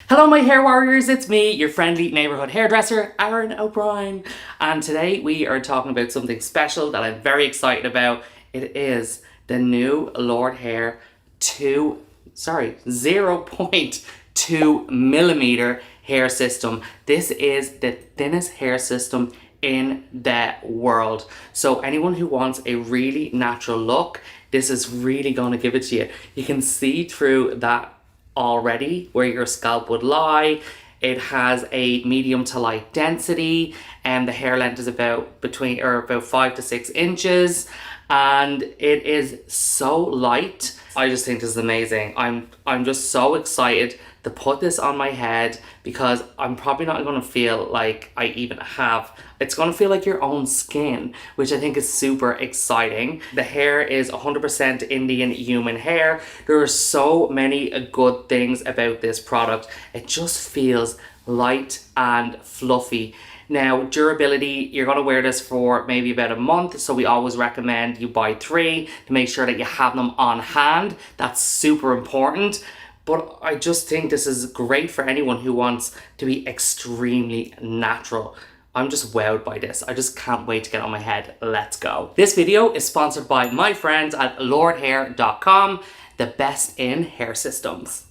Hello my hair warriors, it's me, your friendly neighbourhood hairdresser, Aaron O'Brien. And today we are talking about something special that I'm very excited about. It is the new Lordhair 0.2 millimeter hair system. This is the thinnest hair system in the world. So anyone who wants a really natural look, this is really going to give it to you. You can see through that already where your scalp would lie. It has a medium to light density and the hair length is about 5 to 6 inches, and it is so light. I just think this is amazing. I'm just so excited to put this on my head because I'm probably not going to feel like I even have. It's going to feel like your own skin, which I think is super exciting. The hair is 100% Indian human hair. There are so many good things about this product. It just feels light and fluffy. Now, durability, you're going to wear this for maybe about a month, so we always recommend you buy 3 to make sure that you have them on hand. That's super important. But I just think this is great for anyone who wants to be extremely natural. I'm just wowed by this. I just can't wait to get on my head. Let's go. This video is sponsored by my friends at lordhair.com, the best in hair systems.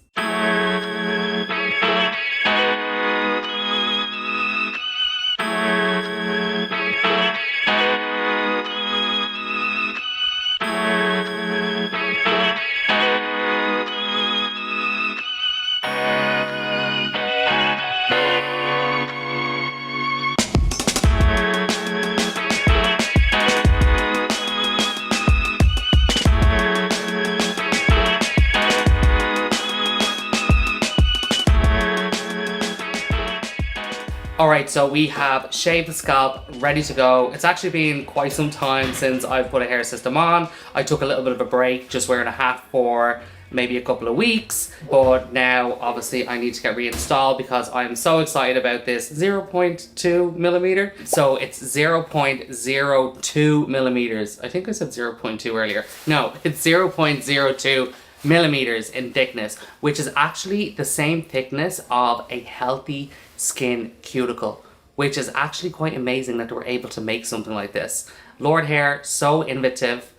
Alright, so we have shaved the scalp, ready to go. It's actually been quite some time since I've put a hair system on. I took a little bit of a break, just wearing a hat for maybe a couple of weeks. But now, obviously, I need to get reinstalled because I'm so excited about this 0.2 millimeter. So it's 0.02 millimeters. I think I said 0.2 earlier. No, it's 0.02 millimeters in thickness, which is actually the same thickness of a healthy skin cuticle, which is actually quite amazing that they were able to make something like this. Lordhair, so innovative.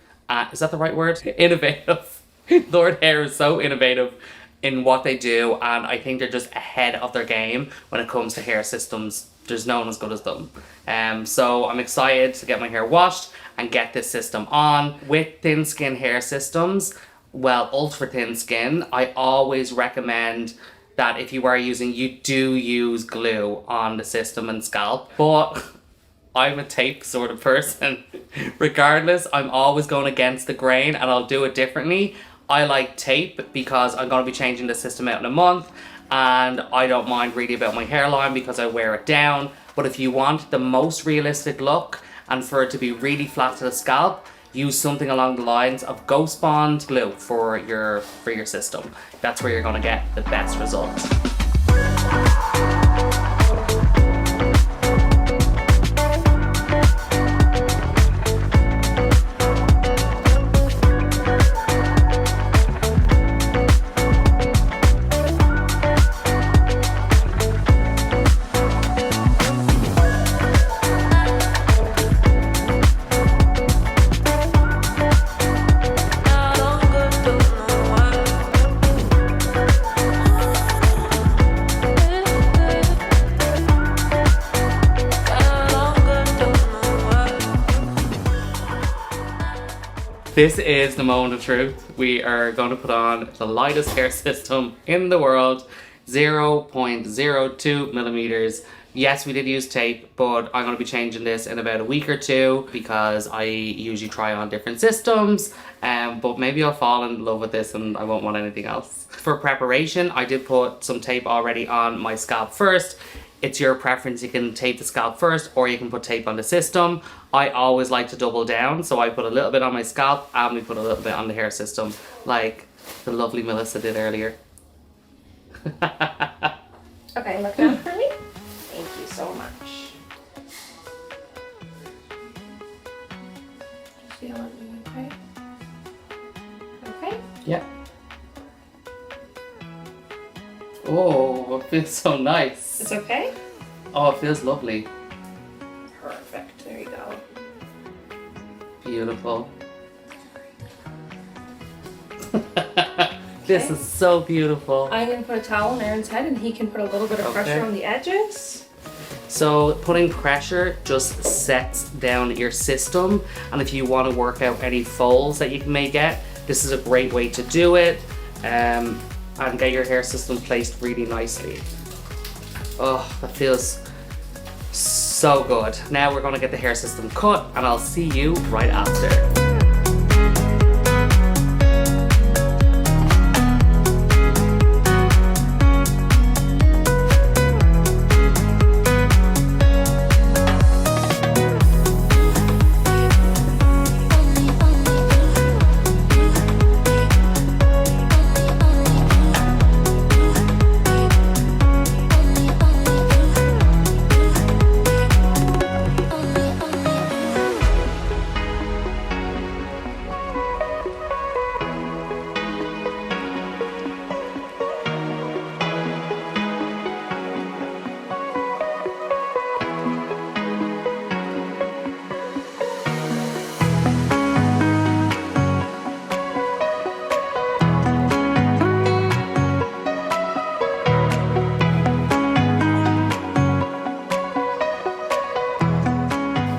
Is that the right word? Innovative. Lordhair is so innovative in what they do, and I think they're just ahead of their game when it comes to hair systems. There's no one as good as them. So I'm excited to get my hair washed and get this system on. With thin skin hair systems, well, ultra thin skin, I always recommend that if you are using, you do use glue on the system and scalp. But I'm a tape sort of person. Regardless, I'm always going against the grain and I'll do it differently. I like tape because I'm going to be changing the system out in a month, and I don't mind really about my hairline because I wear it down. But if you want the most realistic look and for it to be really flat to the scalp, use something along the lines of Ghost Bond glue for your system. That's where you're going to get the best results. This is the moment of truth. We are going to put on the lightest hair system in the world, 0.02 millimeters. Yes, we did use tape, but I'm going to be changing this in about a week or 2 because I usually try on different systems. But maybe I'll fall in love with this and I won't want anything else. For preparation, I did put some tape already on my scalp first. It's your preference. You can tape the scalp first or you can put tape on the system. I always like to double down, so I put a little bit on my scalp and we put a little bit on the hair system, like the lovely Melissa did earlier. Okay, look down for me. Thank you so much. Feeling okay? Okay? Yeah. Oh, feels so nice. It's okay? Oh, it feels lovely. Perfect. There you go. Beautiful. This is so beautiful. I'm going to put a towel on Aaron's head and he can put a little bit of pressure on the edges. So putting pressure just sets down your system, and if you want to work out any folds that you may get, this is a great way to do it, and get your hair system placed really nicely. Oh, that feels so good. Now we're going to get the hair system cut, and I'll see you right after.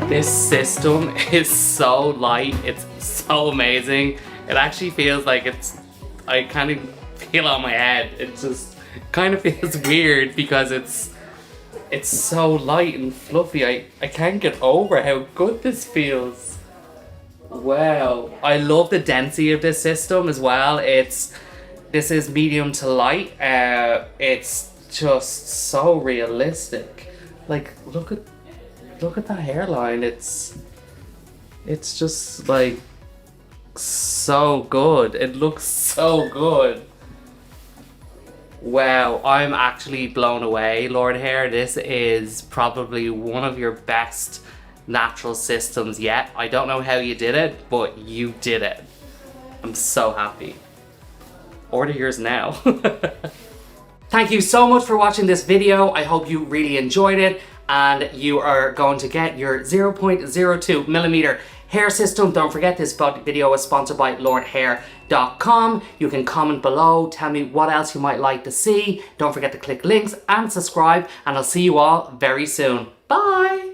This system is so light, it's so amazing. It actually feels like I can't even feel it on my head. It just kind of feels weird because it's so light and fluffy. I can't get over how good this feels. Wow. I love the density of this system as well. This is medium to light. It's just so realistic. Like, look at that hairline. It's just like so good. It looks so good. Wow, I'm actually blown away, Lordhair. This is probably one of your best natural systems yet. I don't know how you did it, but you did it. I'm so happy. Order yours now. Thank you so much for watching this video. I hope you really enjoyed it, and you are going to get your 0.02 millimeter hair system. Don't forget, this video is sponsored by Lordhair.com. You can comment below, tell me what else you might like to see. Don't forget to click links and subscribe, and I'll see you all very soon. Bye!